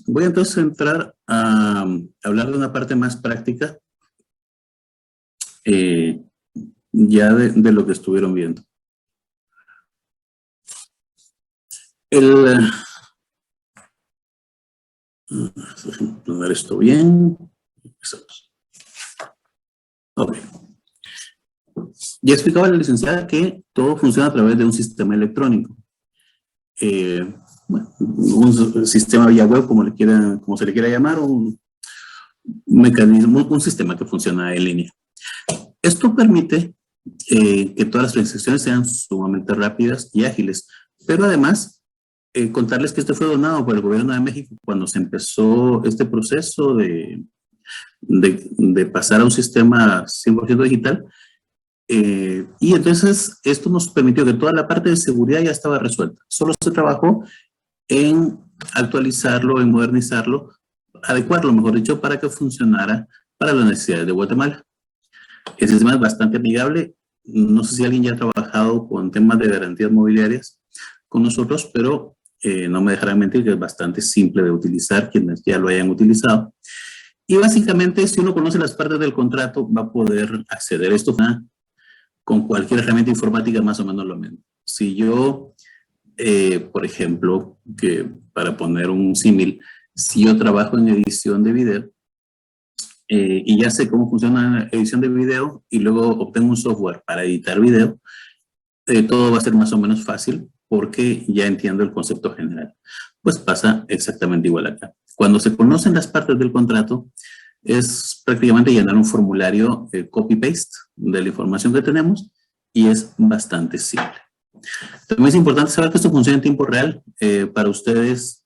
voy entonces a entrar a hablar de una parte más práctica ya de lo que estuvieron viendo. Déjenme poner esto bien. Ok. Ya explicaba la licenciada que todo funciona a través de un sistema electrónico. Bueno, un sistema vía web, como se le quiera llamar, un mecanismo, un sistema que funciona en línea. Esto permite que todas las transacciones sean sumamente rápidas y ágiles, pero además contarles que esto fue donado por el gobierno de México cuando se empezó este proceso de pasar a un sistema 100% digital. Y entonces esto nos permitió que toda la parte de seguridad ya estaba resuelta. Solo se trabajó en actualizarlo, en modernizarlo, adecuarlo, mejor dicho, para que funcionara para las necesidades de Guatemala. El sistema es bastante amigable. No sé si alguien ya ha trabajado con temas de garantías mobiliarias con nosotros, pero no me dejarán mentir que es bastante simple de utilizar quienes ya lo hayan utilizado. Y básicamente, si uno conoce las partes del contrato, va a poder acceder a esto con cualquier herramienta informática más o menos lo mismo. Si yo, por ejemplo, que para poner un símil, si yo trabajo en edición de video y ya sé cómo funciona la edición de video y luego obtengo un software para editar video, todo va a ser más o menos fácil porque ya entiendo el concepto general. Pues pasa exactamente igual acá. Cuando se conocen las partes del contrato, es prácticamente llenar un formulario copy-paste de la información que tenemos y es bastante simple. También es importante saber que esto funciona en tiempo real. Para ustedes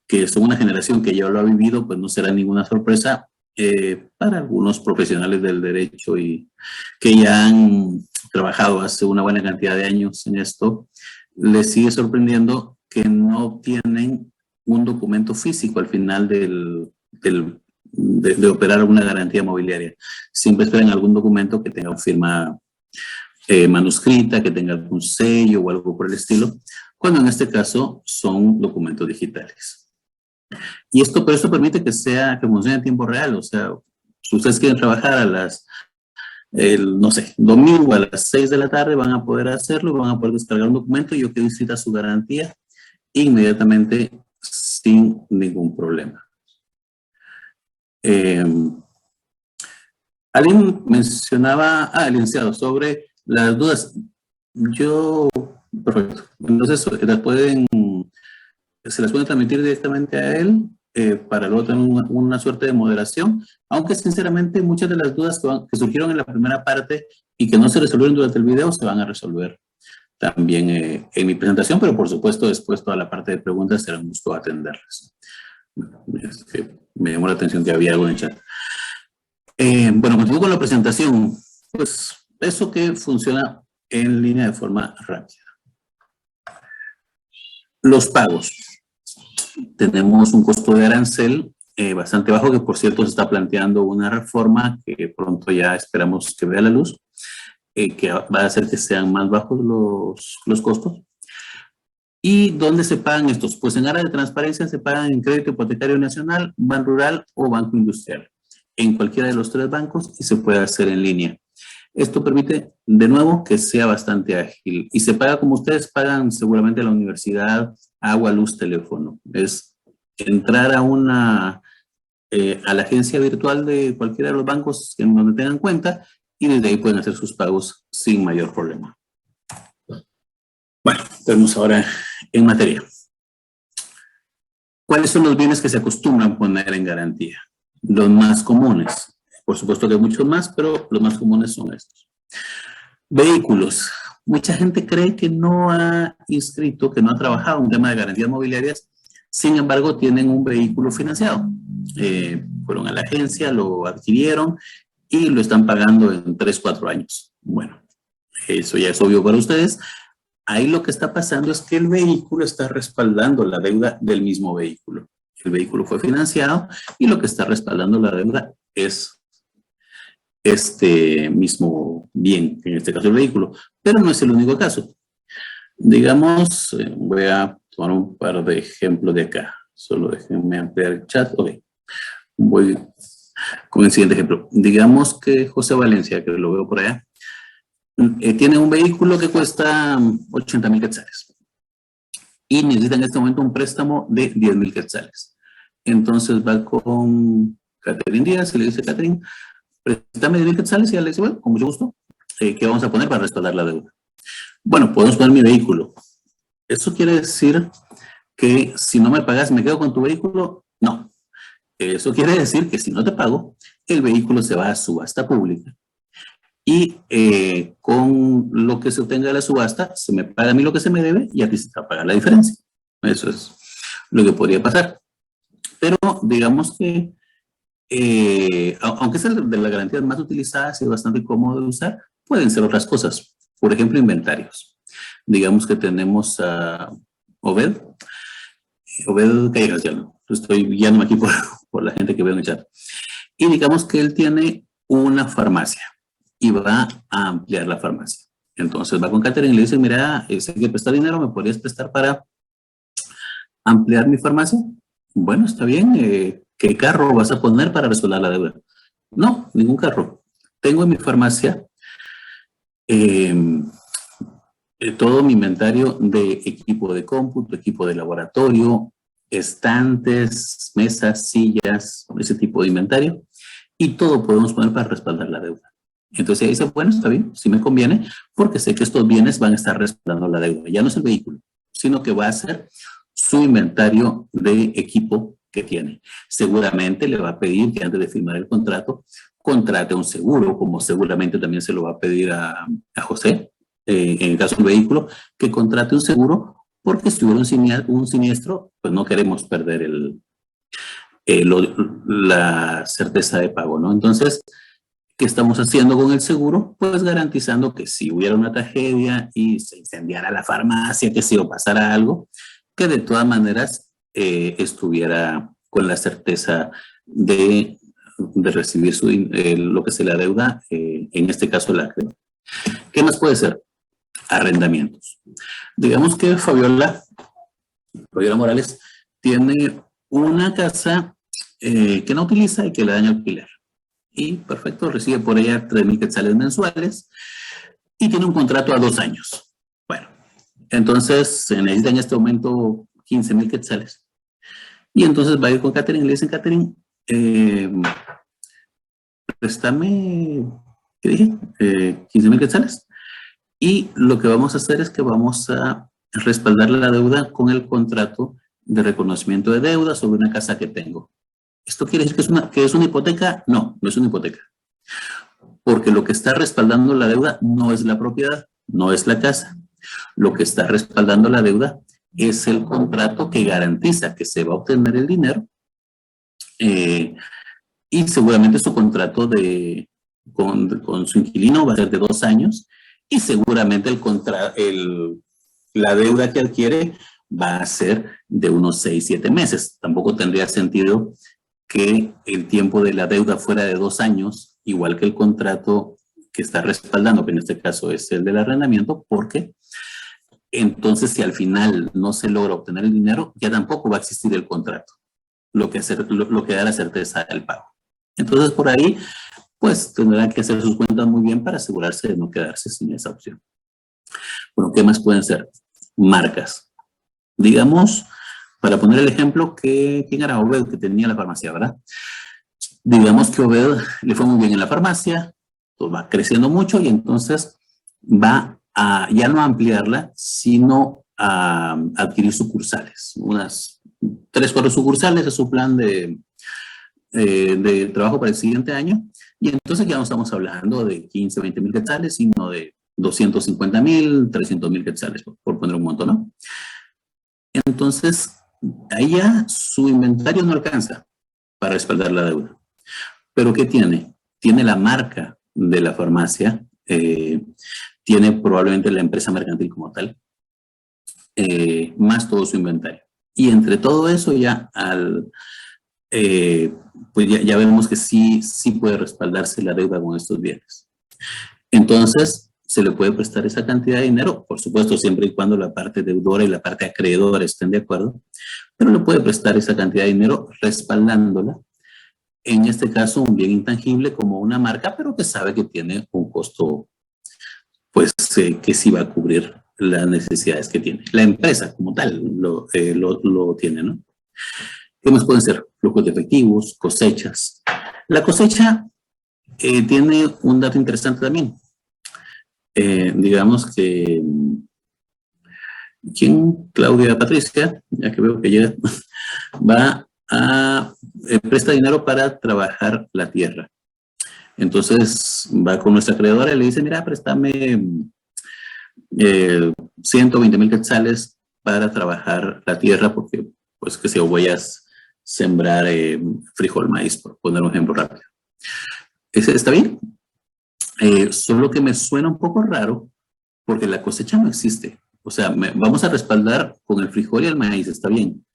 que son una generación que ya lo ha vivido, pues no será ninguna sorpresa. Para algunos profesionales del derecho y que ya han trabajado hace una buena cantidad de años en esto, les sigue sorprendiendo que no obtienen un documento físico al final de operar una garantía mobiliaria. Siempre esperan algún documento que tenga firma manuscrita, que tenga algún sello o algo por el estilo, cuando en este caso son documentos digitales. Y esto permite que funcione en tiempo real. O sea, si ustedes quieren trabajar no sé, domingo a las 6 de la tarde, van a poder hacerlo, van a poder descargar un documento y yo que visita su garantía inmediatamente sin ningún problema. Alguien mencionaba, licenciado, sobre las dudas. Perfecto. Entonces, se las pueden transmitir directamente a él para luego tener una suerte de moderación, aunque sinceramente muchas de las dudas que surgieron en la primera parte y que no se resolvieron durante el video se van a resolver también en mi presentación, pero por supuesto después toda la parte de preguntas será un gusto atenderlas. Es que me llamó la atención que había algo en el chat. Bueno, continúo con la presentación. Pues eso que funciona en línea de forma rápida. Los pagos. Tenemos un costo de arancel bastante bajo, que por cierto se está planteando una reforma que pronto ya esperamos que vea la luz, que va a hacer que sean más bajos los costos. ¿Y dónde se pagan estos? Pues en área de transparencia se pagan en Crédito Hipotecario Nacional, Ban Rural o Banco Industrial, en cualquiera de los tres bancos, y se puede hacer en línea. Esto permite, de nuevo, que sea bastante ágil y se paga como ustedes pagan seguramente a la universidad, agua, luz, teléfono. Es entrar a la agencia virtual de cualquiera de los bancos en donde tengan cuenta y desde ahí pueden hacer sus pagos sin mayor problema. Bueno, tenemos ahora en materia. ¿Cuáles son los bienes que se acostumbran a poner en garantía? Los más comunes. Por supuesto que hay muchos más, pero los más comunes son estos. Vehículos. Mucha gente cree que no ha inscrito, que no ha trabajado en un tema de garantías mobiliarias, sin embargo tienen un vehículo financiado. Fueron a la agencia, lo adquirieron y lo están pagando en 3, 4 años. Bueno, eso ya es obvio para ustedes. Ahí lo que está pasando es que el vehículo está respaldando la deuda del mismo vehículo. El vehículo fue financiado y lo que está respaldando la deuda es este mismo bien, en este caso el vehículo, pero no es el único caso. Digamos, voy a tomar un par de ejemplos de acá. Solo déjenme ampliar el chat. Ok, voy con el siguiente ejemplo. Digamos que José Valencia, que lo veo por allá, tiene un vehículo que cuesta 80,000 quetzales y necesita en este momento un préstamo de 10,000 quetzales. Entonces va con Catherine Díaz y le dice: Catherine, préstame 10,000 quetzales, y ella le dice: bueno, con mucho gusto. ¿Qué vamos a poner para respaldar la deuda? Bueno, podemos poner mi vehículo. ¿Eso quiere decir que si no me pagas me quedo con tu vehículo? No. Eso quiere decir que si no te pago, el vehículo se va a subasta pública. Y con lo que se obtenga de la subasta, se me paga a mí lo que se me debe y a ti se te va a pagar la diferencia. Eso es lo que podría pasar. Pero digamos que, aunque es el de las garantías más utilizadas y es bastante cómodo de usar, pueden ser otras cosas. Por ejemplo, inventarios. Digamos que tenemos a Obed Callejas, ya no. Estoy guiándome aquí por la gente que veo en el chat. Y digamos que él tiene una farmacia y va a ampliar la farmacia. Entonces va con Catherine y le dice: mira, sé que prestar dinero, ¿me podrías prestar para ampliar mi farmacia? Bueno, está bien. ¿Qué carro vas a poner para resolver la deuda? No, ningún carro. Tengo en mi farmacia todo mi inventario de equipo de cómputo, equipo de laboratorio, estantes, mesas, sillas, ese tipo de inventario, y todo podemos poner para respaldar la deuda. Entonces ahí dice: bueno, está bien, sí me conviene, porque sé que estos bienes van a estar respaldando la deuda. Ya no es el vehículo, sino que va a ser su inventario de equipo que tiene. Seguramente le va a pedir que antes de firmar el contrato, contrate un seguro, como seguramente también se lo va a pedir a José, en el caso del vehículo, que contrate un seguro, porque si hubiera un siniestro, pues no queremos perder la certeza de pago, ¿no? Entonces, ¿qué estamos haciendo con el seguro? Pues garantizando que si hubiera una tragedia y se incendiara la farmacia, que si o pasara algo, que de todas maneras estuviera con la certeza de recibir lo que se le adeuda, en este caso el acreedor. ¿Qué más puede ser? Arrendamientos. Digamos que Fabiola Morales tiene una casa que no utiliza y que le daña alquiler. Y perfecto, recibe por ella 3,000 quetzales mensuales y tiene un contrato a 2 años. Bueno, entonces se necesita en este momento 15,000 quetzales. Y entonces va a ir con Catherine y le dicen: Catherine, préstame, ¿qué dije? 15,000 quetzales. Y lo que vamos a hacer es que vamos a respaldar la deuda con el contrato de reconocimiento de deuda sobre una casa que tengo. ¿Esto quiere decir que es una hipoteca? No, no es una hipoteca. Porque lo que está respaldando la deuda no es la propiedad, no es la casa. Lo que está respaldando la deuda es el contrato que garantiza que se va a obtener el dinero, y seguramente su contrato con su inquilino va a ser de 2 años, y seguramente la deuda que adquiere va a ser de unos 6, 7 meses. Tampoco tendría sentido que el tiempo de la deuda fuera de 2 años, igual que el contrato que está respaldando, que en este caso es el del arrendamiento, porque entonces si al final no se logra obtener el dinero, ya tampoco va a existir el contrato, lo que da la certeza del pago. Entonces por ahí, pues tendrán que hacer sus cuentas muy bien para asegurarse de no quedarse sin esa opción. Bueno, ¿qué más pueden ser? Marcas. Digamos, para poner el ejemplo, ¿quién era Obed, que tenía la farmacia, verdad? Digamos que Obed le fue muy bien en la farmacia, pues va creciendo mucho y entonces va a ya no ampliarla, sino a adquirir sucursales. Unas 3, 4 sucursales es su plan de trabajo para el siguiente año. Y entonces ya no estamos hablando de 15, 20,000 quetzales, sino de 250,000, 300,000 quetzales, por poner un monto, ¿no? Entonces, ahí ya su inventario no alcanza para respaldar la deuda. ¿Pero qué tiene? Tiene la marca de la farmacia, tiene probablemente la empresa mercantil como tal, más todo su inventario. Y entre todo eso ya pues ya vemos que sí puede respaldarse la deuda con estos bienes. Entonces, se le puede prestar esa cantidad de dinero, por supuesto, siempre y cuando la parte deudora y la parte acreedora estén de acuerdo, pero le puede prestar esa cantidad de dinero respaldándola. En este caso, un bien intangible como una marca, pero que sabe que tiene un costo, pues, que sí va a cubrir las necesidades que tiene. La empresa como tal lo tiene, ¿no? ¿Qué más pueden ser? Flujos de efectivos, cosechas. La cosecha tiene un dato interesante también. Digamos que, ¿quién? Claudia Patricia, ya que veo que llega, va a presta dinero para trabajar la tierra. Entonces va con nuestra acreedora y le dice, mira, préstame 120,000 quetzales para trabajar la tierra porque, pues, que si voy a sembrar frijol, maíz, por poner un ejemplo rápido. ¿Está bien? Solo que me suena un poco raro porque la cosecha no existe. O sea, vamos a respaldar con el frijol y el maíz, está bien.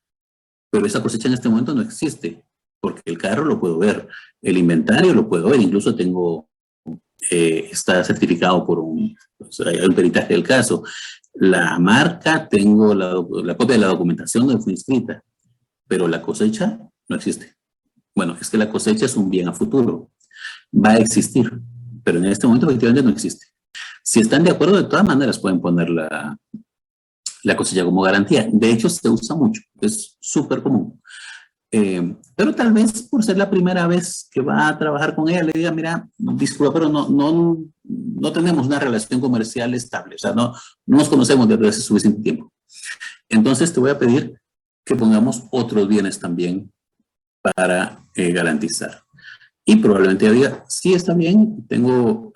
Pero esa cosecha en este momento no existe, porque el carro lo puedo ver, el inventario lo puedo ver, incluso está certificado por un peritaje del caso. La marca, tengo la copia de la documentación donde fue inscrita, pero la cosecha no existe. Bueno, es que la cosecha es un bien a futuro, va a existir, pero en este momento efectivamente no existe. Si están de acuerdo, de todas maneras pueden poner la cosecha como garantía. De hecho, se usa mucho, es súper común. Pero tal vez por ser la primera vez que va a trabajar con ella, le diga, mira, disculpa, pero no tenemos una relación comercial estable, o sea, no nos conocemos desde hace suficiente tiempo. Entonces te voy a pedir que pongamos otros bienes también para garantizar. Y probablemente ella diga, sí, está bien, tengo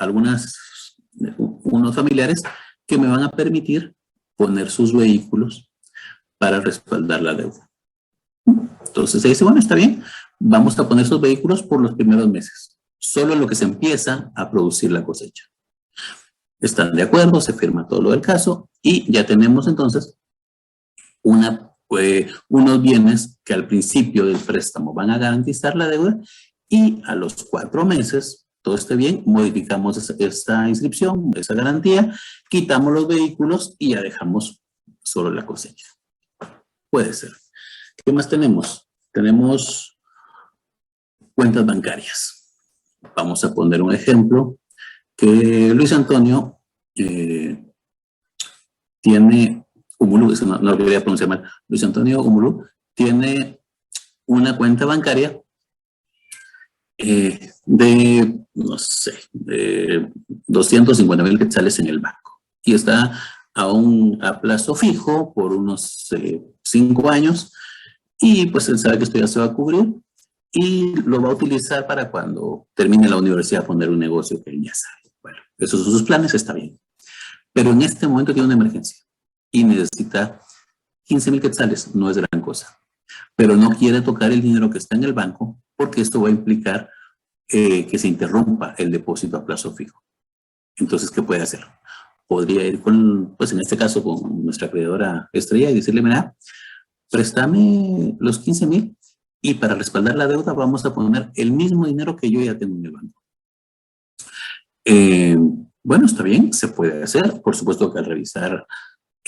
unos familiares que me van a permitir poner sus vehículos para respaldar la deuda. Entonces se dice, bueno, está bien, vamos a poner esos vehículos por los primeros meses, solo en lo que se empieza a producir la cosecha. Están de acuerdo, se firma todo lo del caso y ya tenemos entonces unos bienes que al principio del préstamo van a garantizar la deuda y a los 4 meses, todo esté bien, modificamos esa inscripción, esa garantía, quitamos los vehículos y ya dejamos solo la cosecha. Puede ser. ¿Qué más tenemos? Tenemos cuentas bancarias. Vamos a poner un ejemplo que Luis Antonio tiene, Umulú, no lo quería pronunciar mal, Luis Antonio Umulú tiene una cuenta bancaria de, no sé, de 250,000 quetzales en el banco y está a plazo fijo por unos 5 años. Y pues él sabe que esto ya se va a cubrir y lo va a utilizar para cuando termine la universidad poner un negocio que él ya sabe. Bueno, esos son sus planes, está bien. Pero en este momento tiene una emergencia y necesita 15,000 quetzales, no es gran cosa. Pero no quiere tocar el dinero que está en el banco porque esto va a implicar que se interrumpa el depósito a plazo fijo. Entonces, ¿qué puede hacer? Podría ir pues en este caso, con nuestra acreedora Estrella y decirle, mira, préstame los 15,000 y para respaldar la deuda vamos a poner el mismo dinero que yo ya tengo en el banco. Bueno, está bien, se puede hacer. Por supuesto que al revisar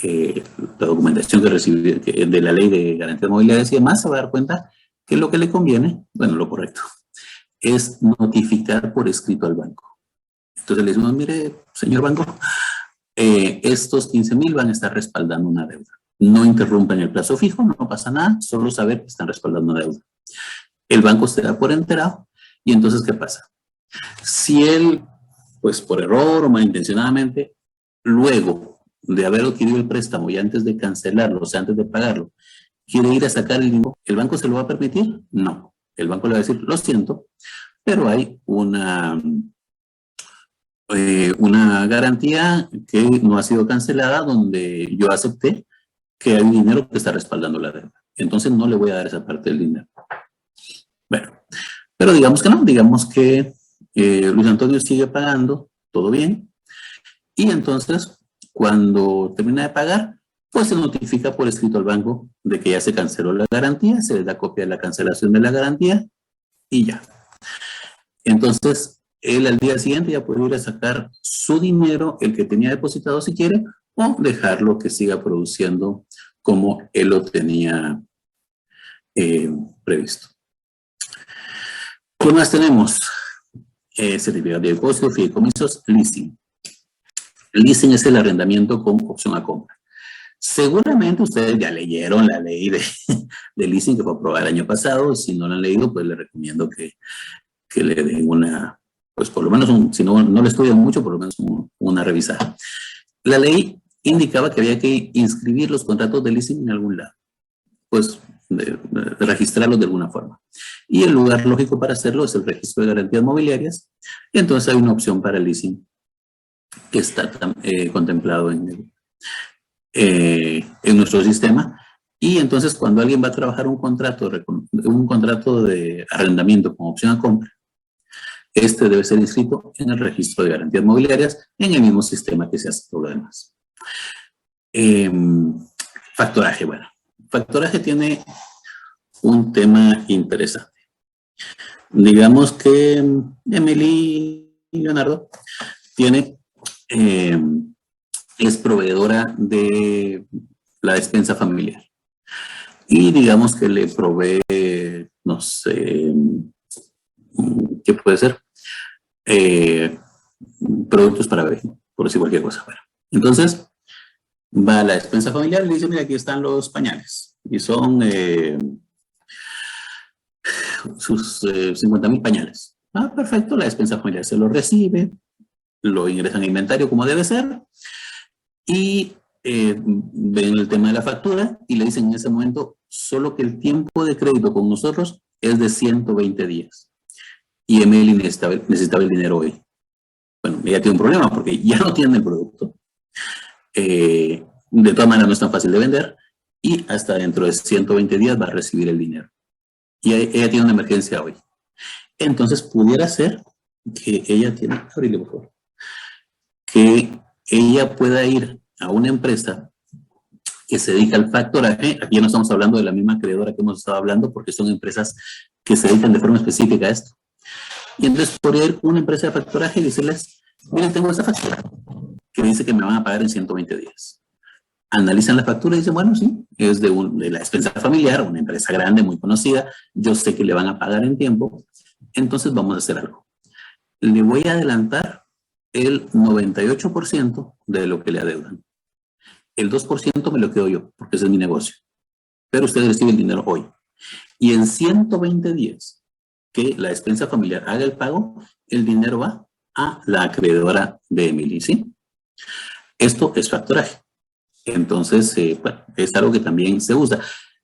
la documentación que recibe de la ley de garantías mobiliarias y demás, se va a dar cuenta que lo que le conviene, bueno, lo correcto, es notificar por escrito al banco. Entonces le decimos, mire, señor banco, estos 15,000 van a estar respaldando una deuda. No interrumpen el plazo fijo, no pasa nada, solo saber que están respaldando una deuda. El banco se da por enterado y entonces, ¿qué pasa? Si él, pues por error o malintencionadamente, luego de haber adquirido el préstamo y antes de cancelarlo, o sea, antes de pagarlo, quiere ir a sacar el dinero, ¿el banco se lo va a permitir? No. El banco le va a decir, lo siento, pero hay una garantía que no ha sido cancelada donde yo acepté que hay dinero que está respaldando la deuda. Entonces no le voy a dar esa parte del dinero. Bueno, pero digamos que no, digamos que Luis Antonio sigue pagando, todo bien, y entonces cuando termina de pagar, pues se notifica por escrito al banco de que ya se canceló la garantía, se le da copia de la cancelación de la garantía y ya. Entonces, él al día siguiente ya puede ir a sacar su dinero, el que tenía depositado si quiere, o dejarlo que siga produciendo como él lo tenía previsto. ¿Qué más tenemos? Certificado de depósito, fideicomisos, leasing. El leasing es el arrendamiento con opción a compra. Seguramente ustedes ya leyeron la ley de leasing que fue aprobada el año pasado. Si no la han leído, pues les recomiendo que le den una, pues por lo menos, si no lo estudian mucho, por lo menos una revisada. La ley indicaba que había que inscribir los contratos de leasing en algún lado, pues de registrarlos de alguna forma. Y el lugar lógico para hacerlo es el registro de garantías mobiliarias. Y entonces hay una opción para el leasing que está contemplado en nuestro sistema. Y entonces cuando alguien va a trabajar un contrato de arrendamiento con opción a compra, este debe ser inscrito en el registro de garantías mobiliarias en el mismo sistema que se hace todo lo demás. Factoraje, bueno. Factoraje tiene un tema interesante. Digamos que Emily y Leonardo es proveedora de la despensa familiar. Y digamos que le provee, no sé, ¿qué puede ser? Productos para bebé, por decir cualquier cosa. Bueno, entonces, va a la despensa familiar y le dice, mira, aquí están los pañales. Y son sus 50,000 pañales. Ah, perfecto, la despensa familiar se lo recibe, lo ingresan a inventario como debe ser, y ven el tema de la factura y le dicen en ese momento solo que el tiempo de crédito con nosotros es de 120 días. Y Emily necesitaba el dinero hoy. Bueno, ella tiene un problema porque ya no tiene el producto. De todas maneras no es tan fácil de vender y hasta dentro de 120 días va a recibir el dinero. Y ella tiene una emergencia hoy. Entonces pudiera ser que ella abrile, por favor, que ella pueda ir a una empresa que se dedica al factoraje. Aquí ya no estamos hablando de la misma acreedora que hemos estado hablando porque son empresas que se dedican de forma específica a esto. Y entonces podría ir una empresa de factoraje y decirles, miren, tengo esta factura que dice que me van a pagar en 120 días. Analizan la factura y dicen, bueno, sí, es de la despensa familiar, una empresa grande, muy conocida, yo sé que le van a pagar en tiempo, entonces vamos a hacer algo. Le voy a adelantar el 98% de lo que le adeudan. El 2% me lo quedo yo, porque ese es mi negocio. Pero usted recibe el dinero hoy. Y en 120 días que la despensa familiar haga el pago, el dinero va a la acreedora de Emily, ¿sí? Esto es factoraje. Entonces, bueno, es algo que también se usa.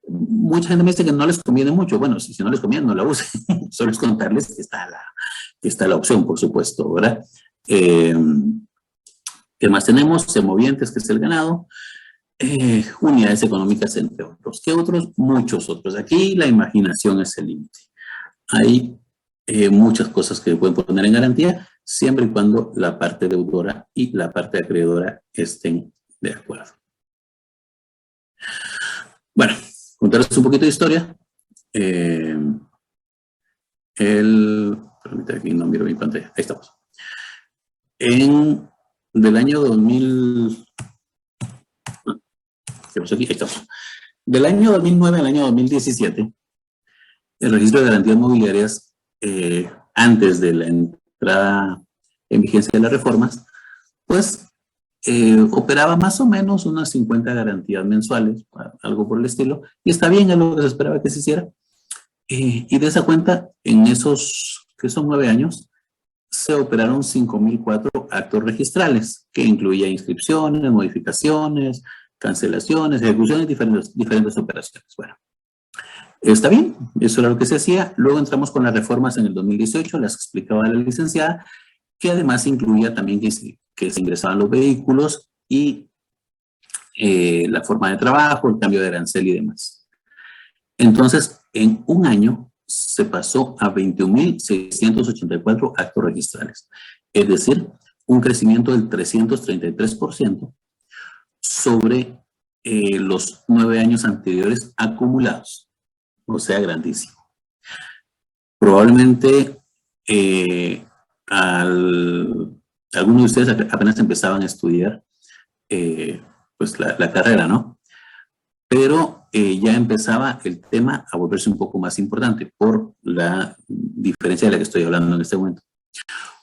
Mucha gente me dice que no les conviene mucho. Bueno, si no les conviene, no la usen. Solo es contarles que está la opción, por supuesto, ¿verdad? ¿Qué más tenemos? Semovientes, que es el ganado. Unidades económicas, entre otros. ¿Qué otros? Muchos otros. Aquí la imaginación es el límite. Hay muchas cosas que pueden poner en garantía, siempre y cuando la parte deudora y la parte acreedora estén de acuerdo. Bueno, contarles un poquito de historia. Permítame, aquí no miro mi pantalla. Ahí estamos. Del año 2000... Aquí, ahí estamos. Del año 2009 al año 2017, el registro de garantías mobiliarias, antes de la entrada en vigencia de las reformas, pues operaba más o menos unas 50 garantías mensuales, algo por el estilo, y está bien, es lo que se esperaba que se hiciera. Y de esa cuenta, en esos, que son 9 años, se operaron 5,004 actos registrales, que incluía inscripciones, modificaciones, cancelaciones, ejecuciones, diferentes operaciones. Bueno, está bien, eso era lo que se hacía. Luego entramos con las reformas en el 2018, las explicaba la licenciada, que además incluía también que se ingresaban los vehículos y la forma de trabajo, el cambio de arancel y demás. Entonces, en un año se pasó a 21,684 actos registrales, es decir, un crecimiento del 333% sobre los 9 años anteriores acumulados, o sea, grandísimo. Probablemente algunos de ustedes apenas empezaban a estudiar pues la carrera, ¿no? Pero ya empezaba el tema a volverse un poco más importante por la diferencia de la que estoy hablando en este momento.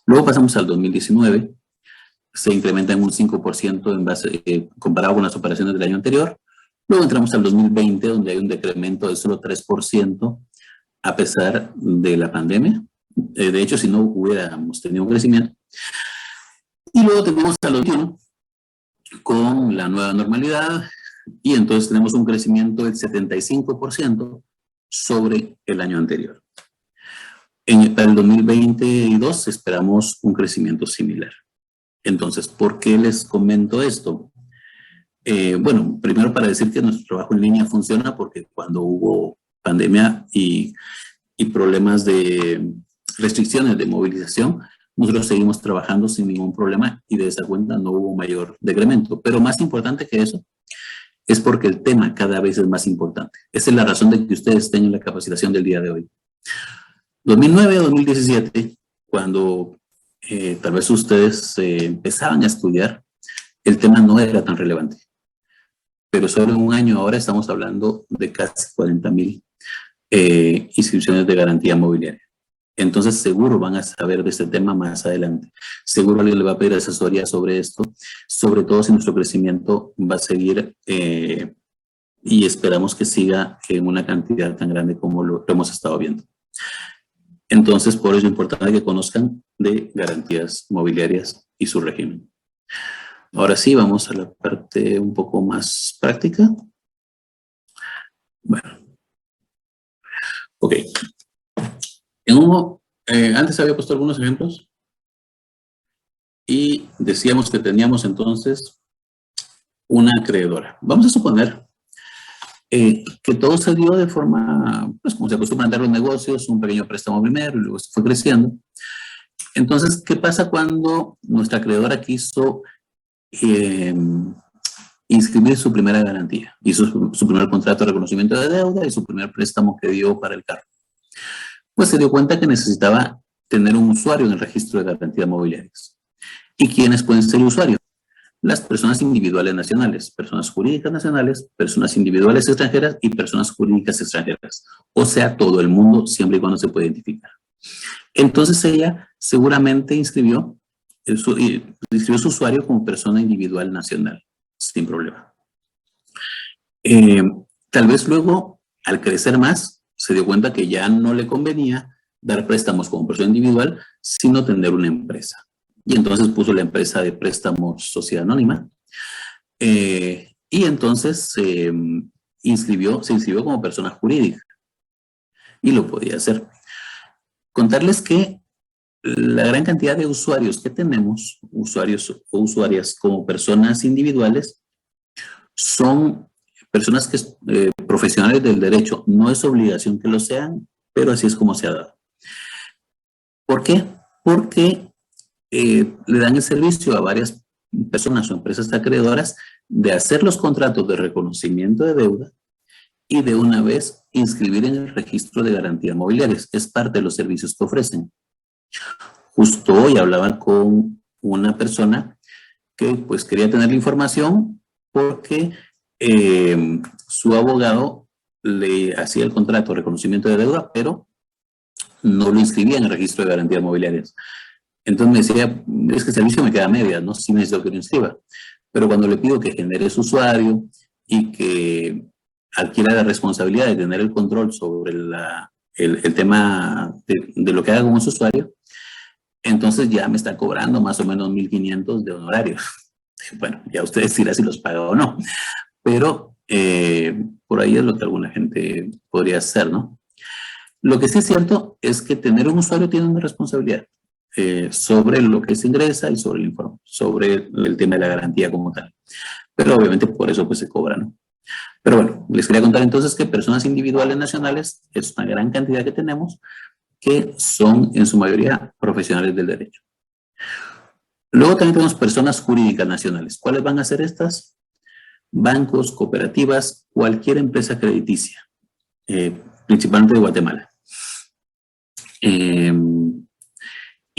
Luego pasamos al 2019, se incrementa en un 5% en base, comparado con las operaciones del año anterior. Luego entramos al 2020, donde hay un decremento de solo 3% a pesar de la pandemia. De hecho, si no hubiéramos tenido un crecimiento. Y luego tenemos al 2021 con la nueva normalidad, y entonces tenemos un crecimiento del 75% sobre el año anterior. Para el 2022 esperamos un crecimiento similar. Entonces, ¿por qué les comento esto? Bueno, primero para decir que nuestro trabajo en línea funciona porque cuando hubo pandemia y problemas de restricciones de movilización, nosotros seguimos trabajando sin ningún problema y de esa cuenta no hubo mayor decremento. Pero más importante que eso es porque el tema cada vez es más importante. Esa es la razón de que ustedes tengan la capacitación del día de hoy. 2009 a 2017, cuando tal vez ustedes empezaban a estudiar, el tema no era tan relevante. Pero solo en un año ahora estamos hablando de casi 40,000 inscripciones de garantía mobiliaria. Entonces seguro van a saber de este tema más adelante. Seguro alguien le va a pedir asesoría sobre esto, sobre todo si nuestro crecimiento va a seguir y esperamos que siga en una cantidad tan grande como lo hemos estado viendo. Entonces, por eso es importante que conozcan de garantías mobiliarias y su régimen. Ahora sí, vamos a la parte un poco más práctica. Bueno. Ok. Antes había puesto algunos ejemplos y decíamos que teníamos entonces una acreedora. Vamos a suponer que todo se dio de forma, pues como se acostumbran a dar los negocios, un pequeño préstamo primero y luego esto fue creciendo. Entonces, ¿qué pasa cuando nuestra acreedora quiso inscribir su primera garantía? Hizo su primer contrato de reconocimiento de deuda y su primer préstamo que dio para el carro. Pues se dio cuenta que necesitaba tener un usuario en el registro de garantías mobiliarias. ¿Y quiénes pueden ser usuarios? Las personas individuales nacionales, personas jurídicas nacionales, personas individuales extranjeras y personas jurídicas extranjeras. O sea, todo el mundo, siempre y cuando se puede identificar. Entonces ella seguramente inscribió su usuario como persona individual nacional, sin problema. Tal vez luego, al crecer más, se dio cuenta que ya no le convenía dar préstamos como persona individual, sino tener una empresa. Y entonces puso la empresa de préstamos Sociedad Anónima. Y entonces se inscribió como persona jurídica. Y lo podía hacer. Contarles que la gran cantidad de usuarios que tenemos, usuarios o usuarias como personas individuales, son personas que profesionales del derecho. No es obligación que lo sean, pero así es como se ha dado. ¿Por qué? Porque le dan el servicio a varias personas o empresas acreedoras de hacer los contratos de reconocimiento de deuda y de una vez inscribir en el registro de garantías mobiliarias. Es parte de los servicios que ofrecen. Justo hoy hablaba con una persona que pues quería tener la información porque su abogado le hacía el contrato de reconocimiento de deuda, pero no lo inscribía en el registro de garantías mobiliarias. Entonces me decía, es que el servicio me queda a medias, ¿no? Sí necesito que lo inscriba. Pero cuando le pido que genere su usuario y que adquiera la responsabilidad de tener el control sobre el tema de lo que haga con su usuario, entonces ya me está cobrando más o menos 1,500 de honorarios. Bueno, ya ustedes dirán si los paga o no. Pero por ahí es lo que alguna gente podría hacer, ¿no? Lo que sí es cierto es que tener un usuario tiene una responsabilidad sobre lo que se ingresa y sobre el informe, sobre el tema de la garantía como tal. Pero obviamente por eso pues se cobra, ¿no? Pero bueno, les quería contar entonces que personas individuales nacionales es una gran cantidad que tenemos que son en su mayoría profesionales del derecho. Luego también tenemos personas jurídicas nacionales. ¿Cuáles van a ser estas? Bancos, cooperativas, cualquier empresa crediticia, principalmente de Guatemala.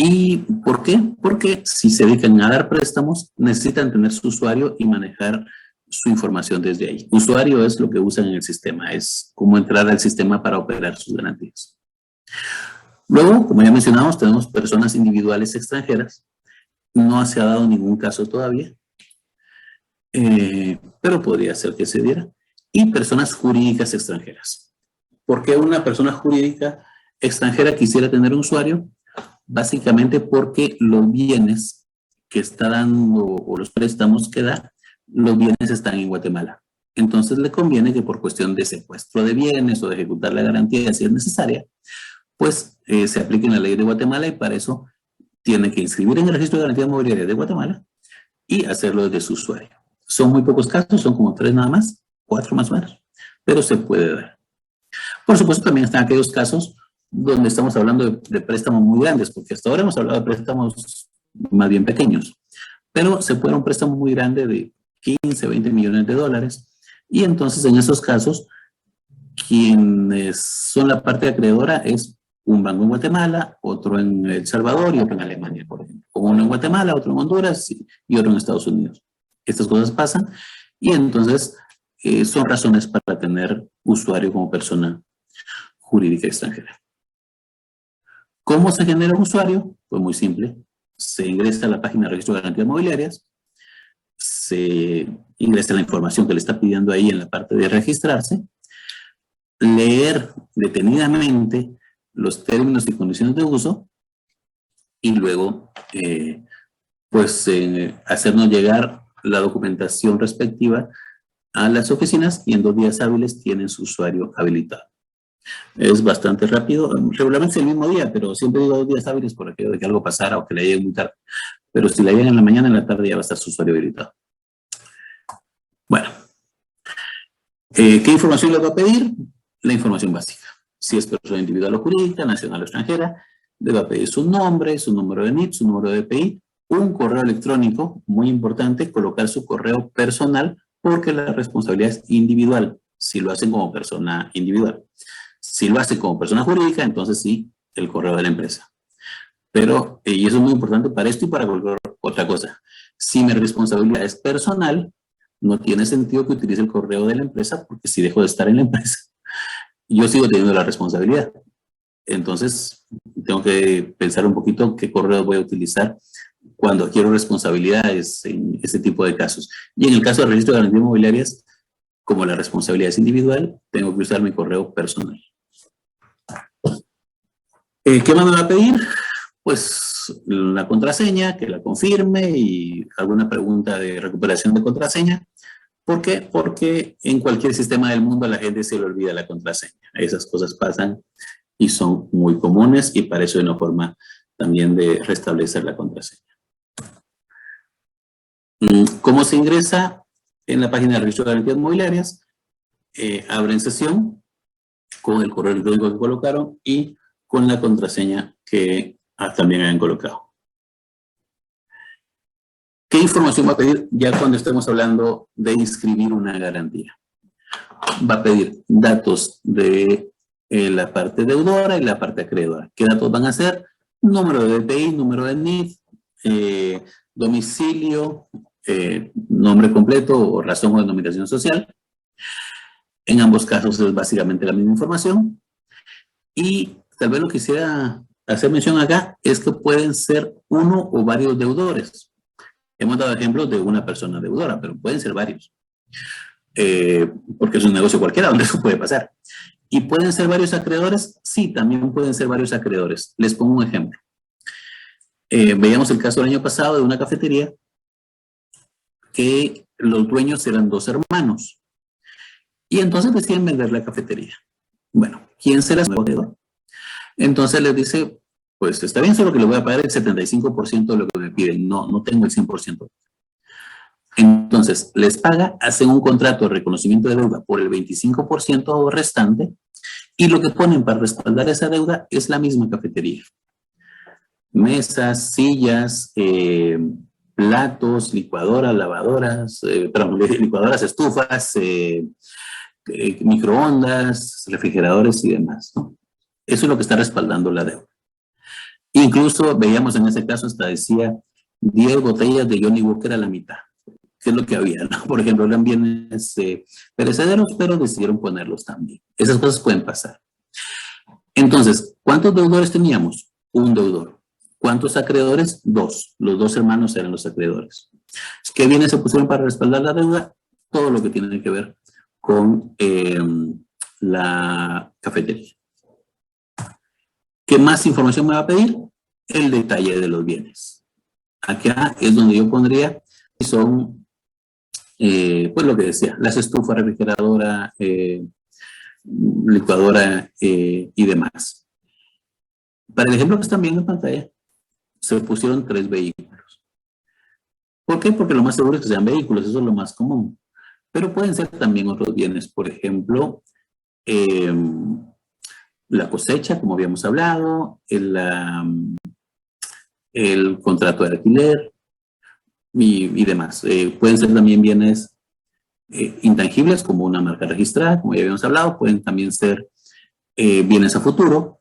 ¿Y por qué? Porque si se dedican a dar préstamos, necesitan tener su usuario y manejar su información desde ahí. Usuario es lo que usan en el sistema, es como entrar al sistema para operar sus garantías. Luego, como ya mencionamos, tenemos personas individuales extranjeras. No se ha dado ningún caso todavía, pero podría ser que se diera. Y personas jurídicas extranjeras. ¿Por qué una persona jurídica extranjera quisiera tener un usuario? Básicamente porque los bienes que está dando o los préstamos que da, los bienes están en Guatemala. Entonces le conviene que por cuestión de secuestro de bienes o de ejecutar la garantía si es necesaria, pues se aplique en la ley de Guatemala y para eso tiene que inscribir en el registro de garantía mobiliaria de Guatemala y hacerlo desde su usuario. Son muy pocos casos, son como 3 nada más, 4 más o menos, pero se puede dar. Por supuesto, también están aquellos casos donde estamos hablando de préstamos muy grandes, porque hasta ahora hemos hablado de préstamos más bien pequeños, pero se puede dar un préstamo muy grande de 15, 20 millones de dólares, y entonces en esos casos, quienes son la parte acreedora es un banco en Guatemala, otro en El Salvador y otro en Alemania, por ejemplo. Uno en Guatemala, otro en Honduras y otro en Estados Unidos. Estas cosas pasan y entonces son razones para tener usuario como persona jurídica extranjera. ¿Cómo se genera un usuario? Pues muy simple. Se ingresa a la página de registro de garantías mobiliarias, se ingresa la información que le está pidiendo ahí en la parte de registrarse, leer detenidamente los términos y condiciones de uso y luego hacernos llegar la documentación respectiva a las oficinas y en 2 días hábiles tienen su usuario habilitado. Es bastante rápido, regularmente es el mismo día, pero siempre digo 2 días hábiles por aquello de que algo pasara o que le llegue muy tarde. Pero si le llegan en la mañana, en la tarde ya va a estar su usuario habilitado. Bueno, ¿qué información le va a pedir? La información básica. Si es persona individual o jurídica, nacional o extranjera, le va a pedir su nombre, su número de NIT, su número de DPI, un correo electrónico, muy importante, colocar su correo personal porque la responsabilidad es individual, si lo hacen como persona individual. Si lo hace como persona jurídica, entonces sí, el correo de la empresa. Pero, y eso es muy importante para esto y para cualquier otra cosa. Si mi responsabilidad es personal, no tiene sentido que utilice el correo de la empresa porque si dejo de estar en la empresa, yo sigo teniendo la responsabilidad. Entonces, tengo que pensar un poquito qué correo voy a utilizar cuando quiero responsabilidades en este tipo de casos. Y en el caso del registro de garantías mobiliarias, como la responsabilidad es individual, tengo que usar mi correo personal. ¿Qué más me va a pedir? Pues la contraseña, que la confirme y alguna pregunta de recuperación de contraseña. ¿Por qué? Porque en cualquier sistema del mundo a la gente se le olvida la contraseña. Esas cosas pasan y son muy comunes y para eso hay una forma también de restablecer la contraseña. ¿Cómo se ingresa? En la página de registro de garantías mobiliarias, abren sesión con el correo electrónico que colocaron y con la contraseña que también han colocado. ¿Qué información va a pedir ya cuando estemos hablando de inscribir una garantía? Va a pedir datos de la parte deudora y la parte acreedora. ¿Qué datos van a ser? Número de DPI, número de NIF, domicilio, nombre completo o razón o denominación social. En ambos casos es básicamente la misma información. Y tal vez lo que quisiera hacer mención acá es que pueden ser uno o varios deudores. Hemos dado ejemplos de una persona deudora, pero pueden ser varios. Porque es un negocio cualquiera donde eso puede pasar. ¿Y pueden ser varios acreedores? Sí, también pueden ser varios acreedores. Les pongo un ejemplo. Veíamos el caso del año pasado de una cafetería que los dueños eran 2 hermanos. Y entonces deciden vender la cafetería. Bueno, ¿quién será su acreedor? Entonces les dice, pues está bien, solo que le voy a pagar el 75% de lo que me piden. No tengo el 100%. Entonces, les paga, hacen un contrato de reconocimiento de deuda por el 25% restante y lo que ponen para respaldar esa deuda es la misma cafetería. Mesas, sillas, platos, licuadoras, lavadoras, licuadoras, estufas, microondas, refrigeradores y demás, ¿no? Eso es lo que está respaldando la deuda. Incluso veíamos en ese caso, hasta decía 10 botellas de Johnny Walker a la mitad, que es lo que había, ¿no? Por ejemplo, eran bienes perecederos, pero decidieron ponerlos también. Esas cosas pueden pasar. Entonces, ¿cuántos deudores teníamos? Un deudor. ¿Cuántos acreedores? Dos. Los dos hermanos eran los acreedores. ¿Qué bienes se pusieron para respaldar la deuda? Todo lo que tiene que ver con la cafetería. ¿Qué más información me va a pedir? El detalle de los bienes. Acá es donde yo pondría, son, pues lo que decía, las estufas, refrigeradora, licuadora y demás. Para el ejemplo que están viendo en pantalla, se pusieron 3 vehículos. ¿Por qué? Porque lo más seguro es que sean vehículos, eso es lo más común. Pero pueden ser también otros bienes, por ejemplo, la cosecha, como habíamos hablado, el contrato de alquiler y demás. Pueden ser también bienes intangibles, como una marca registrada, como ya habíamos hablado. Pueden también ser bienes a futuro.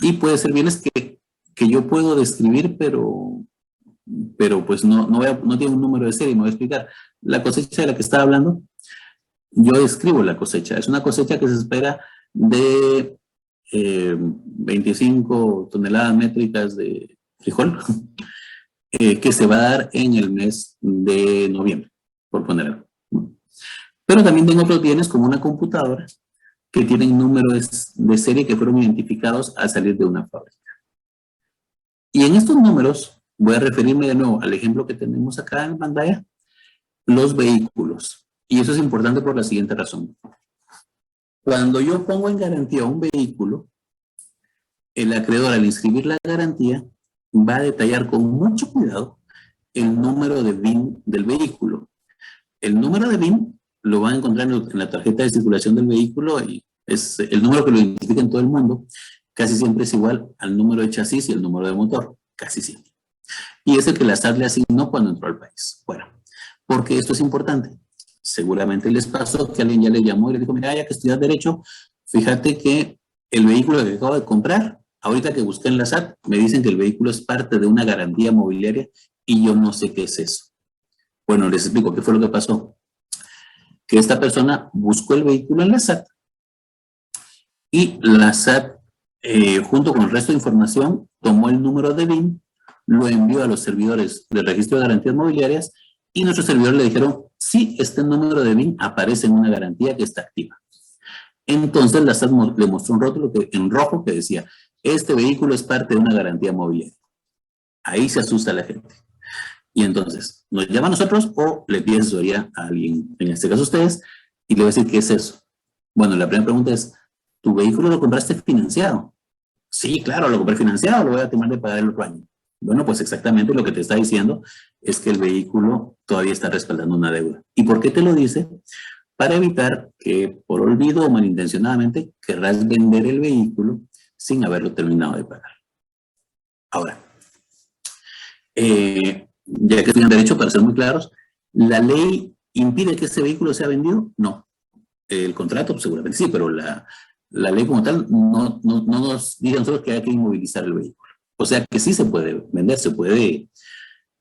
Y puede ser bienes que yo puedo describir, pero pues no tiene un número de serie. Me voy a explicar. La cosecha de la que estaba hablando, yo describo la cosecha. Es una cosecha que se espera de 25 toneladas métricas de frijol, que se va a dar en el mes de noviembre, por poner algo. Pero también tengo otros bienes como una computadora que tienen números de serie que fueron identificados al salir de una fábrica. Y en estos números, voy a referirme de nuevo al ejemplo que tenemos acá en pantalla, los vehículos. Y eso es importante por la siguiente razón. Cuando yo pongo en garantía un vehículo, el acreedor al inscribir la garantía va a detallar con mucho cuidado el número de VIN del vehículo. El número de VIN lo van a encontrar en la tarjeta de circulación del vehículo y es el número que lo identifica en todo el mundo. Casi siempre es igual al número de chasis y el número de motor, casi siempre. Y es el que la SAT le asignó cuando entró al país. Bueno, ¿por qué esto es importante? Seguramente les pasó que alguien ya le llamó y le dijo, mira, ya que estudias Derecho, fíjate que el vehículo que acabo de comprar, ahorita que busqué en la SAT, me dicen que el vehículo es parte de una garantía mobiliaria y yo no sé qué es eso. Bueno, les explico qué fue lo que pasó. Que esta persona buscó el vehículo en la SAT y la SAT, junto con el resto de información, tomó el número de VIN, lo envió a los servidores del registro de garantías mobiliarias y nuestros servidores le dijeron, sí, este número de VIN aparece en una garantía que está activa. Entonces la SAT le mostró un rótulo en rojo que decía, este vehículo es parte de una garantía mobiliaria. Ahí se asusta la gente. Y entonces, nos llama a nosotros o le pide asesoría a alguien, en este caso ustedes, y le va a decir, ¿qué es eso? Bueno, la primera pregunta es, ¿tu vehículo lo compraste financiado? Sí, claro, lo compré financiado, lo voy a terminar de pagar el otro año. Bueno, pues exactamente lo que te está diciendo es que el vehículo todavía está respaldando una deuda. ¿Y por qué te lo dice? Para evitar que por olvido o malintencionadamente querrás vender el vehículo sin haberlo terminado de pagar. Ahora, ya que estoy en derecho, para ser muy claros, ¿la ley impide que este vehículo sea vendido? No. El contrato pues, seguramente sí, pero la ley como tal no nos dice a nosotros que hay que inmovilizar el vehículo. O sea que sí se puede vender, se puede,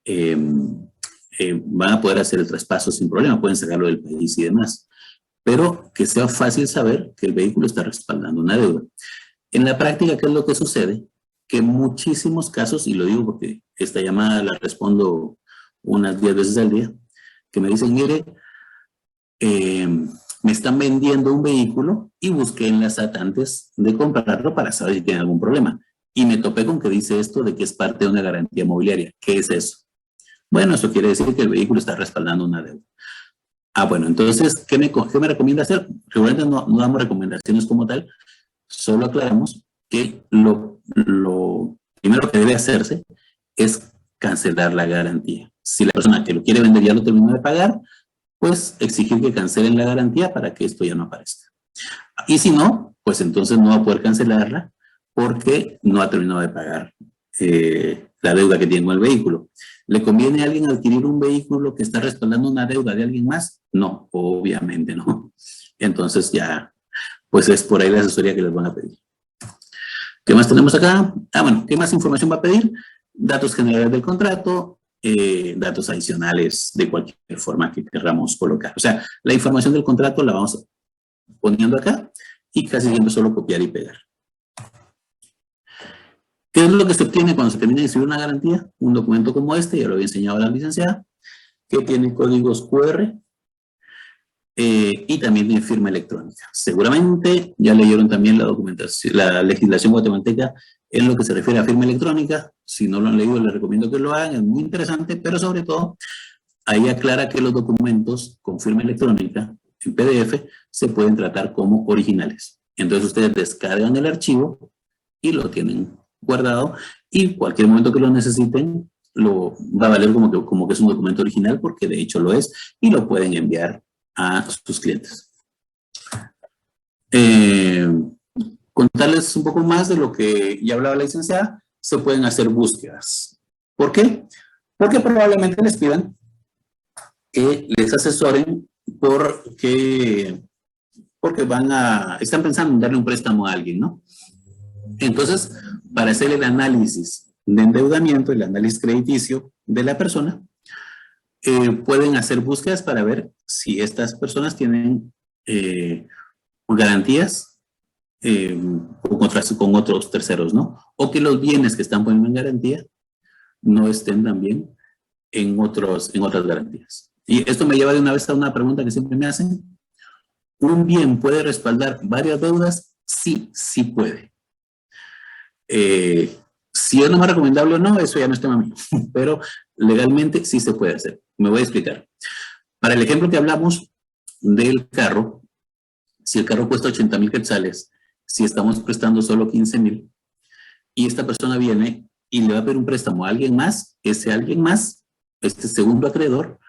van a poder hacer el traspaso sin problema, pueden sacarlo del país y demás. Pero que sea fácil saber que el vehículo está respaldando una deuda. En la práctica, ¿qué es lo que sucede? Que en muchísimos casos, y lo digo porque esta llamada la respondo unas 10 veces al día, que me dicen, mire, me están vendiendo un vehículo y busqué en la SAT antes de comprarlo para saber si tiene algún problema. Y me topé con que dice esto de que es parte de una garantía mobiliaria. ¿Qué es eso? Bueno, eso quiere decir que el vehículo está respaldando una deuda. Ah, bueno, entonces, ¿qué me recomienda hacer? Regularmente no damos recomendaciones como tal, solo aclaramos que lo primero que debe hacerse es cancelar la garantía. Si la persona que lo quiere vender ya lo terminó de pagar, pues exigir que cancelen la garantía para que esto ya no aparezca. Y si no, pues entonces no va a poder cancelarla porque no ha terminado de pagar la deuda que tiene con el vehículo. ¿Le conviene a alguien adquirir un vehículo que está respaldando una deuda de alguien más? No, obviamente no. Entonces ya, pues es por ahí la asesoría que les van a pedir. ¿Qué más tenemos acá? Bueno, ¿qué más información va a pedir? Datos generales del contrato, datos adicionales de cualquier forma que queramos colocar. O sea, la información del contrato la vamos poniendo acá y casi siempre solo copiar y pegar. ¿Qué es lo que se obtiene cuando se termina de escribir una garantía? Un documento como este, ya lo había enseñado a la licenciada, que tiene códigos QR y también tiene firma electrónica. Seguramente ya leyeron también la documentación, la legislación guatemalteca en lo que se refiere a firma electrónica. Si no lo han leído, les recomiendo que lo hagan, es muy interesante, pero sobre todo, ahí aclara que los documentos con firma electrónica en PDF se pueden tratar como originales. Entonces ustedes descargan el archivo y lo tienen guardado y cualquier momento que lo necesiten lo va a valer como que es un documento original porque de hecho lo es y lo pueden enviar a sus clientes. Contarles un poco más de lo que ya hablaba la licenciada, se pueden hacer búsquedas. ¿Por qué? Porque probablemente les pidan que les asesoren porque están pensando en darle un préstamo a alguien, ¿no? Entonces, para hacer el análisis de endeudamiento, el análisis crediticio de la persona, pueden hacer búsquedas para ver si estas personas tienen garantías con otros terceros, ¿no? O que los bienes que están poniendo en garantía no estén también en otras garantías. Y esto me lleva de una vez a una pregunta que siempre me hacen. ¿Un bien puede respaldar varias deudas? Sí, sí puede. Si es lo más recomendable o no, eso ya no es tema mío, pero legalmente sí se puede hacer. Me voy a explicar. Para el ejemplo que hablamos del carro, si el carro cuesta 80,000 quetzales, si estamos prestando solo 15,000, y esta persona viene y le va a pedir un préstamo a alguien más, ese alguien más, este segundo acreedor,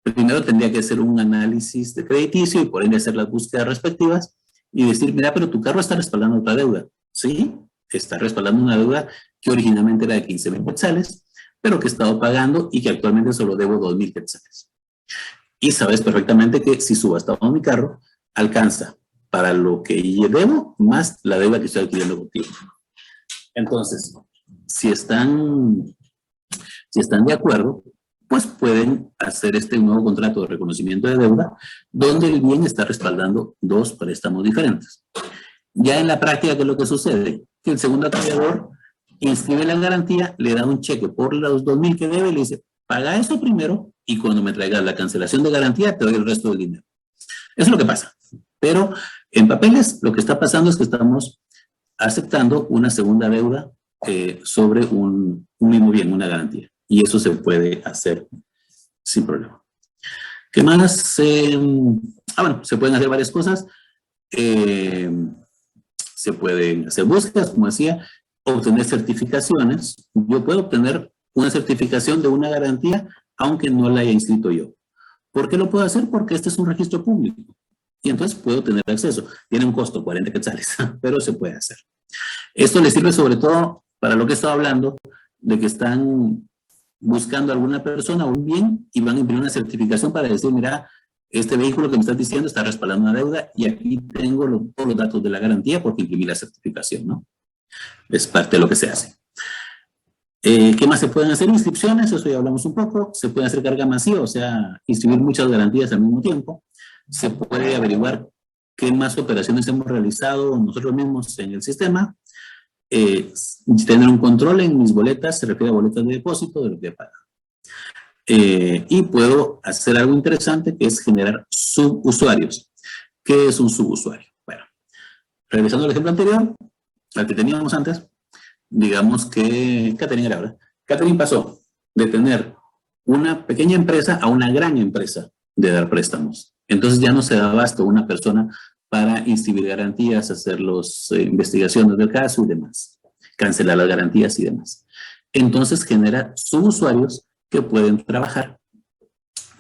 primero tendría que hacer un análisis de crediticio y por ende hacer las búsquedas respectivas y decir, mira, pero tu carro está respaldando otra deuda. Sí, está respaldando una deuda que originalmente era de 15,000 quetzales, pero que he estado pagando y que actualmente solo debo 2,000 quetzales. Y sabes perfectamente que si subastamos mi carro, alcanza para lo que debo más la deuda que estoy adquiriendo contigo. Entonces, si están de acuerdo, pues pueden hacer este nuevo contrato de reconocimiento de deuda, donde el bien está respaldando dos préstamos diferentes. Ya en la práctica, ¿qué es lo que sucede? Que el segundo acreedor inscribe la garantía, le da un cheque por los 2,000 que debe y le dice, paga eso primero y cuando me traigas la cancelación de garantía te doy el resto del dinero. Eso es lo que pasa. Pero en papeles lo que está pasando es que estamos aceptando una segunda deuda sobre un mismo bien, una garantía. Y eso se puede hacer sin problema. ¿Qué más? Bueno, se pueden hacer varias cosas. Se pueden hacer búsquedas, como decía, obtener certificaciones. Yo puedo obtener una certificación de una garantía, aunque no la haya inscrito yo. ¿Por qué lo puedo hacer? Porque este es un registro público. Y entonces puedo tener acceso. Tiene un costo, 40 quetzales, pero se puede hacer. Esto le sirve sobre todo para lo que estaba hablando, de que están buscando a alguna persona o un bien y van a imprimir una certificación para decir, mira, este vehículo que me estás diciendo está respaldando una deuda y aquí tengo todos los datos de la garantía porque imprimí la certificación, ¿no? Es parte de lo que se hace. ¿Qué más se pueden hacer? Inscripciones, eso ya hablamos un poco. Se puede hacer carga masiva, o sea, inscribir muchas garantías al mismo tiempo. Se puede averiguar qué más operaciones hemos realizado nosotros mismos en el sistema. Tener un control en mis boletas, se refiere a boletas de depósito de lo que he pagado. Y puedo hacer algo interesante que es generar subusuarios. ¿Qué es un subusuario? Bueno, regresando al ejemplo anterior, al que teníamos antes, digamos que Catherine era ahora. Catherine pasó de tener una pequeña empresa a una gran empresa de dar préstamos. Entonces ya no se da abasto una persona para inscribir garantías, hacer las investigaciones del caso y demás, cancelar las garantías y demás. Entonces genera subusuarios que pueden trabajar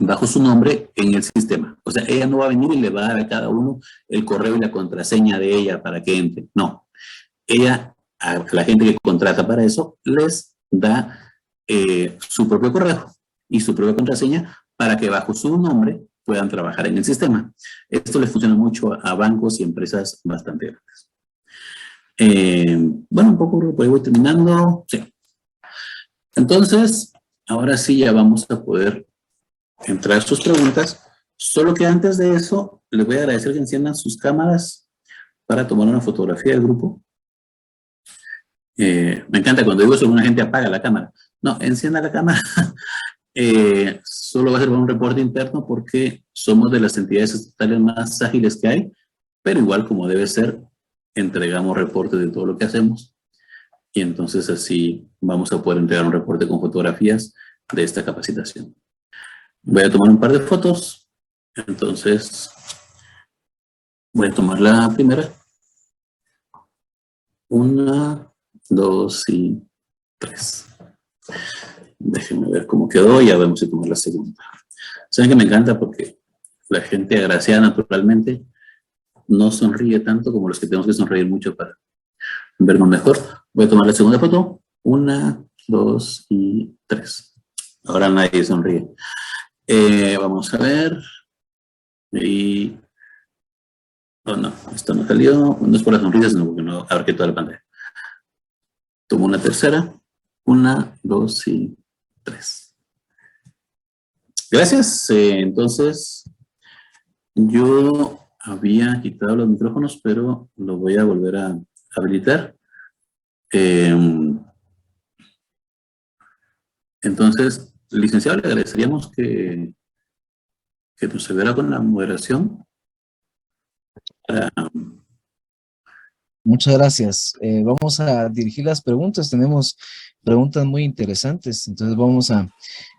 bajo su nombre en el sistema. O sea, ella no va a venir y le va a dar a cada uno el correo y la contraseña de ella para que entre. No. Ella, a la gente que contrata para eso, les da su propio correo y su propia contraseña para que bajo su nombre puedan trabajar en el sistema. Esto le funciona mucho a bancos y empresas bastante grandes. Bueno, un poco por ahí voy terminando. Sí. Entonces, ahora sí ya vamos a poder entrar a sus preguntas. Solo que antes de eso, les voy a agradecer que enciendan sus cámaras para tomar una fotografía del grupo. Me encanta cuando digo eso, una gente apaga la cámara. No, encienda la cámara. Solo va a ser un reporte interno porque somos de las entidades estatales más ágiles que hay, pero igual como debe ser, entregamos reportes de todo lo que hacemos y entonces así vamos a poder entregar un reporte con fotografías de esta capacitación. Voy a tomar un par de fotos, entonces voy a tomar la primera. 1, 2 y 3. Déjenme ver cómo quedó y ya vemos si tomar la segunda. Saben que me encanta porque la gente agraciada naturalmente no sonríe tanto como los que tenemos que sonreír mucho para vernos mejor. Voy a tomar la segunda foto. 1, 2 y 3. Ahora nadie sonríe. Vamos a ver. Y... oh, no, esto no salió. No es por las sonrisas, sino porque no abarqué toda la pantalla. Tomo una tercera. 1, 2 y 3. Gracias. Entonces, yo había quitado los micrófonos, pero los voy a volver a habilitar. Entonces, licenciado, le agradeceríamos que procediera con la moderación. Muchas gracias. Vamos a dirigir las preguntas. Tenemos preguntas muy interesantes. Entonces vamos a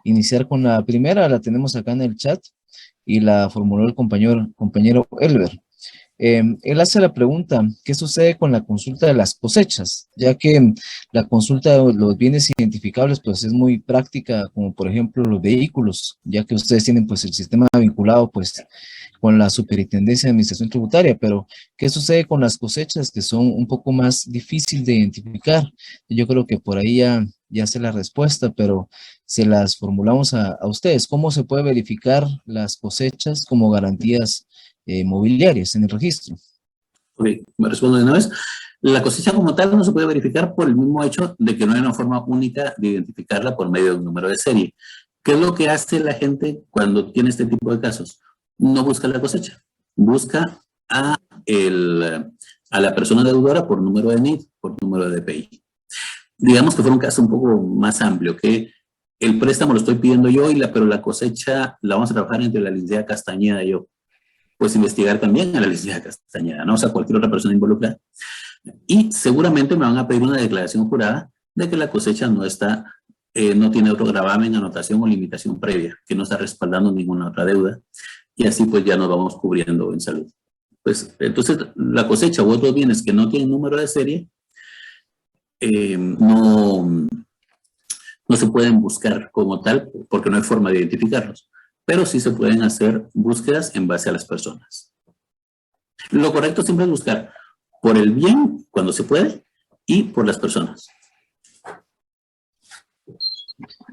iniciar con la primera. La tenemos acá en el chat y la formuló el compañero Elber. Él hace la pregunta, ¿qué sucede con la consulta de las cosechas? Ya que la consulta de los bienes identificables pues es muy práctica, como por ejemplo los vehículos, ya que ustedes tienen pues el sistema vinculado pues con la Superintendencia de Administración Tributaria, pero ¿qué sucede con las cosechas que son un poco más difícil de identificar? Yo creo que por ahí ya sé la respuesta, pero se las formulamos a ustedes. ¿Cómo se puede verificar las cosechas como garantías mobiliarias en el registro? Ok, me respondo de una vez. La cosecha como tal no se puede verificar por el mismo hecho de que no hay una forma única de identificarla por medio de un número de serie. ¿Qué es lo que hace la gente cuando tiene este tipo de casos? No busca la cosecha, busca a la persona deudora por número de NID, por número de DPI. Digamos que fue un caso un poco más amplio, que el préstamo lo estoy pidiendo yo, pero la cosecha la vamos a trabajar entre la licenciada Castañeda y yo. Pues investigar también a la licenciada Castañeda, ¿no? O sea, cualquier otra persona involucrada. Y seguramente me van a pedir una declaración jurada de que la cosecha no está, no tiene otro gravamen, anotación o limitación previa, que no está respaldando ninguna otra deuda. Y así pues ya nos vamos cubriendo en salud. Pues entonces la cosecha u otros bienes que no tienen número de serie, no se pueden buscar como tal porque no hay forma de identificarlos, pero sí se pueden hacer búsquedas en base a las personas. Lo correcto siempre es buscar por el bien cuando se puede y por las personas.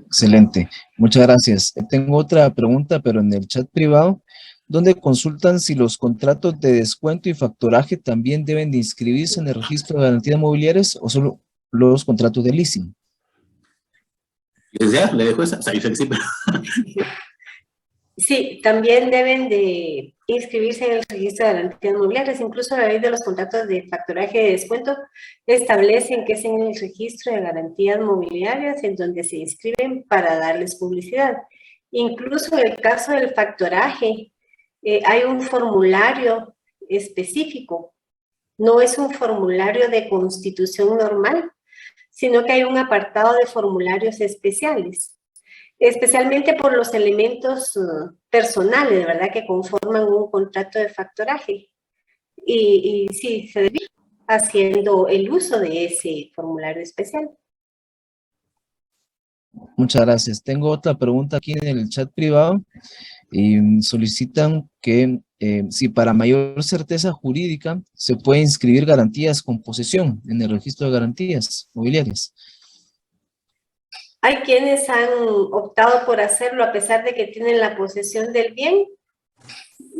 Excelente, muchas gracias. Tengo otra pregunta, pero en el chat privado, donde consultan si los contratos de descuento y factoraje también deben de inscribirse en el registro de garantías mobiliarias o solo los contratos de leasing. Ya, le dejo esa. O sea, yo sé que sí, pero... Sí, también deben de inscribirse en el registro de garantías mobiliarias. Incluso la ley de los contratos de factoraje de descuento establecen que es en el registro de garantías mobiliarias en donde se inscriben para darles publicidad. Incluso en el caso del factoraje, hay un formulario específico. No es un formulario de constitución normal, sino que hay un apartado de formularios especiales, especialmente por los elementos personales, ¿verdad?, que conforman un contrato de factoraje. Y sí, se debe haciendo el uso de ese formulario especial. Muchas gracias. Tengo otra pregunta aquí en el chat privado y solicitan que si para mayor certeza jurídica se puede inscribir garantías con posesión en el registro de garantías mobiliarias. Hay quienes han optado por hacerlo a pesar de que tienen la posesión del bien,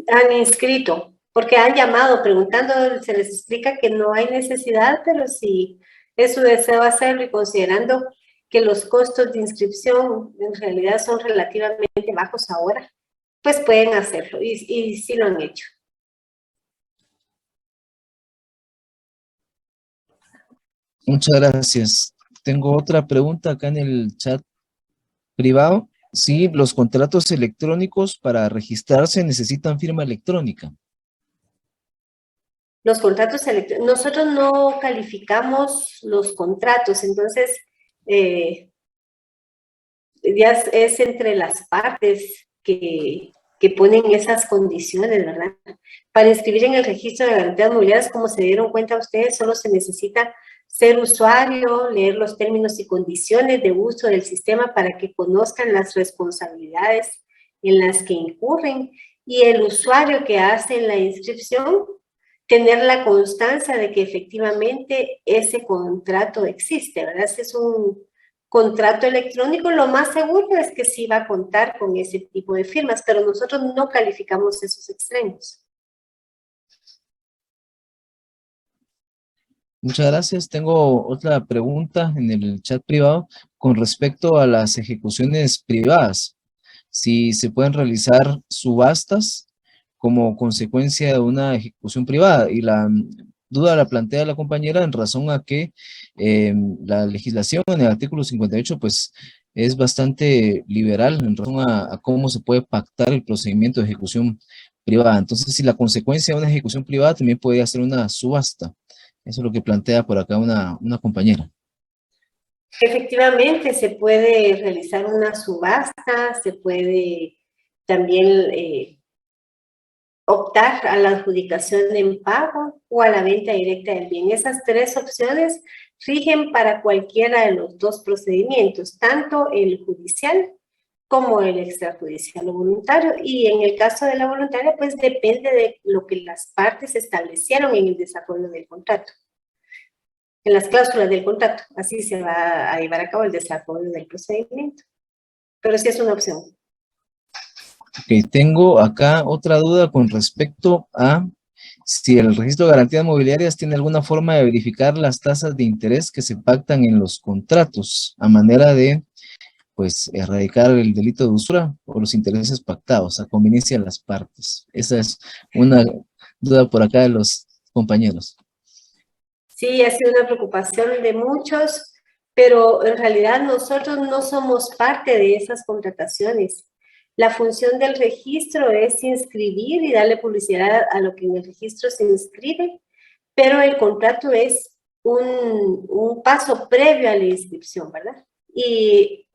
han inscrito porque han llamado preguntando, se les explica que no hay necesidad, pero si es su deseo hacerlo y considerando que los costos de inscripción en realidad son relativamente bajos ahora, pues pueden hacerlo y sí lo han hecho. Muchas gracias. Tengo otra pregunta acá en el chat privado. Sí, los contratos electrónicos para registrarse necesitan firma electrónica. Los contratos electrónicos, nosotros no calificamos los contratos, entonces ya es entre las partes que ponen esas condiciones, ¿verdad? Para inscribir en el registro de garantías mobiliarias, como se dieron cuenta ustedes, solo se necesita ser usuario, leer los términos y condiciones de uso del sistema para que conozcan las responsabilidades en las que incurren, y el usuario que hace la inscripción tener la constancia de que efectivamente ese contrato existe, ¿verdad? Si es un contrato electrónico, lo más seguro es que sí va a contar con ese tipo de firmas, pero nosotros no calificamos esos extremos. Muchas gracias. Tengo otra pregunta en el chat privado con respecto a las ejecuciones privadas. Si se pueden realizar subastas como consecuencia de una ejecución privada. Y la duda la plantea la compañera en razón a que la legislación en el artículo 58 pues es bastante liberal en razón a cómo se puede pactar el procedimiento de ejecución privada. Entonces, si la consecuencia de una ejecución privada también podría ser una subasta. Eso es lo que plantea por acá una compañera. Efectivamente, se puede realizar una subasta, se puede también optar a la adjudicación en pago o a la venta directa del bien. Esas tres opciones rigen para cualquiera de los dos procedimientos, tanto el judicial como el extrajudicial o voluntario. Y en el caso de la voluntaria, pues depende de lo que las partes establecieron en el desarrollo del contrato, en las cláusulas del contrato. Así se va a llevar a cabo el desarrollo del procedimiento. Pero sí es una opción. Ok, tengo acá otra duda con respecto a si el registro de garantías mobiliarias tiene alguna forma de verificar las tasas de interés que se pactan en los contratos a manera de, pues, erradicar el delito de usura o los intereses pactados a conveniencia de las partes. Esa es una duda por acá de los compañeros. Sí, ha sido una preocupación de muchos, pero en realidad nosotros no somos parte de esas contrataciones. La función del registro es inscribir y darle publicidad a lo que en el registro se inscribe, pero el contrato es un paso previo a la inscripción, ¿verdad? Y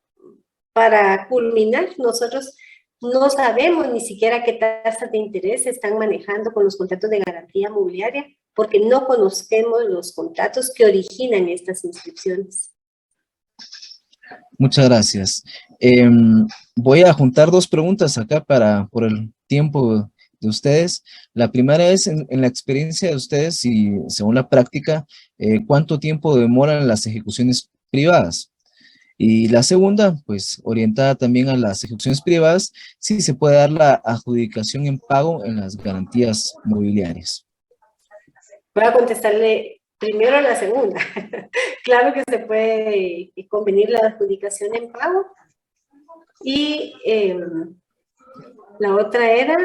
para culminar, nosotros no sabemos ni siquiera qué tasas de interés se están manejando con los contratos de garantía mobiliaria, porque no conocemos los contratos que originan estas inscripciones. Muchas gracias. Voy a juntar dos preguntas acá por el tiempo de ustedes. La primera es, en la experiencia de ustedes y según la práctica, ¿cuánto tiempo demoran las ejecuciones privadas? Y la segunda, pues orientada también a las ejecuciones privadas, si se puede dar la adjudicación en pago en las garantías mobiliarias. Voy a contestarle primero a la segunda. Claro que se puede convenir la adjudicación en pago. Y la otra era...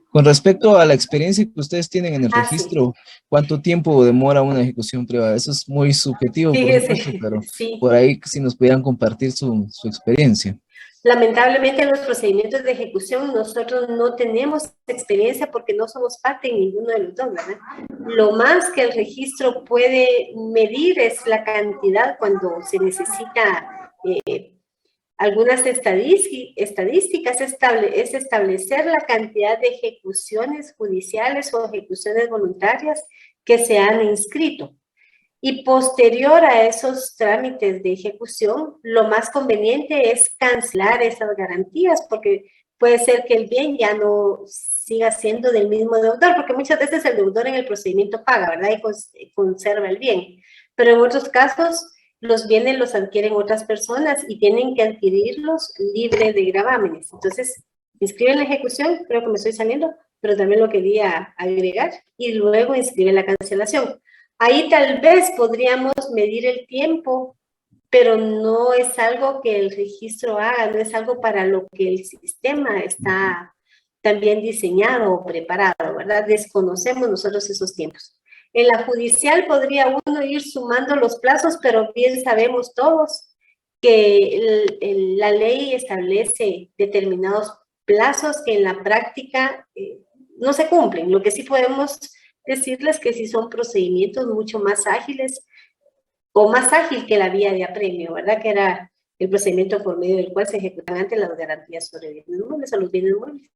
Con respecto a la experiencia que ustedes tienen en el registro, sí. ¿cuánto tiempo demora una ejecución privada? Eso es muy subjetivo, Fíjese, por supuesto, pero sí. por ahí si nos pudieran compartir su experiencia. Lamentablemente en los procedimientos de ejecución nosotros no tenemos experiencia porque no somos parte en ninguno de los dos, ¿verdad? Lo más que el registro puede medir es la cantidad cuando se necesita algunas estadísticas, es establecer la cantidad de ejecuciones judiciales o ejecuciones voluntarias que se han inscrito. Y posterior a esos trámites de ejecución, lo más conveniente es cancelar esas garantías, porque puede ser que el bien ya no siga siendo del mismo deudor, porque muchas veces el deudor en el procedimiento paga, ¿verdad? Y conserva el bien. Pero en otros casos, los bienes los adquieren otras personas y tienen que adquirirlos libre de gravámenes. Entonces, inscriben la ejecución, creo que me estoy saliendo, pero también lo quería agregar, y luego inscribe la cancelación. Ahí tal vez podríamos medir el tiempo, pero no es algo que el registro haga, no es algo para lo que el sistema está también diseñado o preparado, ¿verdad? Desconocemos nosotros esos tiempos. En la judicial podría uno ir sumando los plazos, pero bien sabemos todos que la ley establece determinados plazos que en la práctica no se cumplen. Lo que sí podemos decirles que sí son procedimientos mucho más ágiles o más ágil que la vía de apremio, ¿verdad? Que era el procedimiento por medio del cual se ejecutan antes las garantías sobre bienes muebles o los bienes muebles.